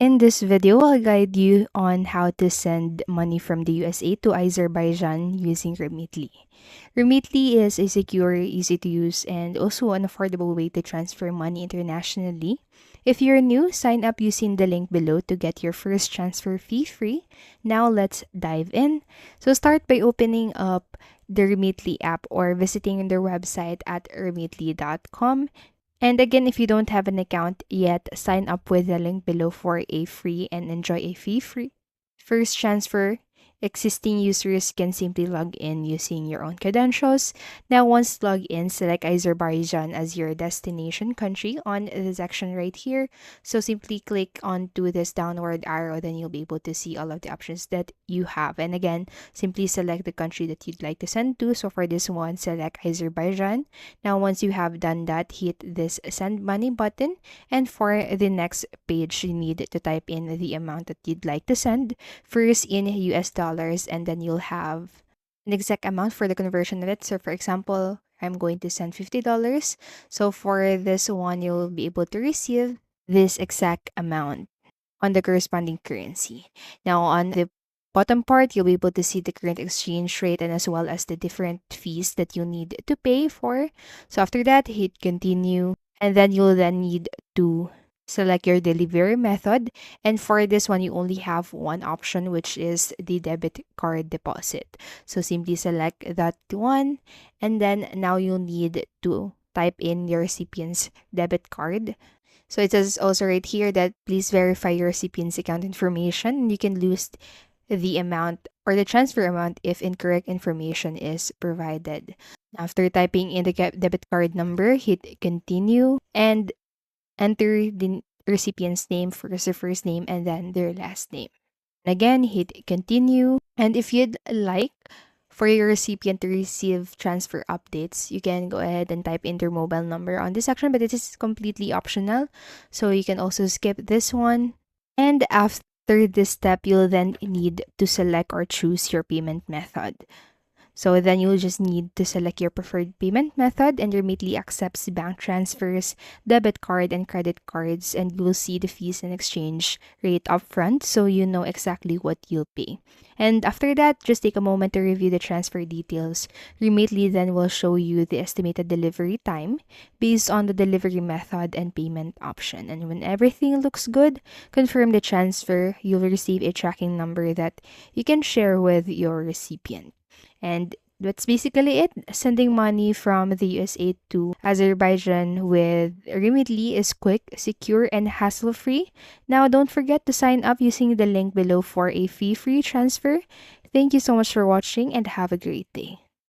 In this video, I'll guide you on how to send money from the USA to Azerbaijan using Remitly. Remitly is a secure, easy to use, and also an affordable way to transfer money internationally. If you're new, sign up using the link below to get your first transfer fee free. Now let's dive in. So start by opening up the Remitly app or visiting their website at remitly.com. And again, if you don't have an account yet, sign up with the link below for a free and enjoy a fee-free first transfer. Existing users can simply log in using your own credentials. Now, once logged in, select Azerbaijan as your destination country on the section right here. So simply click onto this downward arrow, then you'll be able to see all of the options that you have. And again, simply select the country that you'd like to send to. So for this one, select Azerbaijan. Now, once you have done that, hit this send money button. And for the next page, you need to type in the amount that you'd like to send. First in US dollars, and then you'll have an exact amount for the conversion of it. So for example, I'm going to send $50. So for this one, you'll be able to receive this exact amount on the corresponding currency. Now on the bottom part, you'll be able to see the current exchange rate and as well as the different fees that you need to pay for. So after that, hit continue, and then you'll then need to select your delivery method. And for this one, you only have one option, which is the debit card deposit. So simply select that one, and then now you'll need to type in your recipient's debit card. So it says also right here that please verify your recipient's account information. You can lose the amount or the transfer amount if incorrect information is provided. After typing in the debit card number, hit continue and enter the recipient's name, first their first name, and then their last name. And again, hit continue. And if you'd like for your recipient to receive transfer updates, you can go ahead and type in their mobile number on this section, but it is completely optional. So you can also skip this one. And after this step, you'll then need to select or choose your payment method. So then you'll just need to select your preferred payment method, and Remitly accepts bank transfers, debit card, and credit cards, and you'll see the fees and exchange rate upfront so you know exactly what you'll pay. And after that, just take a moment to review the transfer details. Remitly then will show you the estimated delivery time based on the delivery method and payment option. And when everything looks good, confirm the transfer. You'll receive a tracking number that you can share with your recipient. And that's basically it. Sending money from the USA to Azerbaijan with Remitly is quick, secure, and hassle-free. Now, don't forget to sign up using the link below for a fee-free transfer. Thank you so much for watching and have a great day.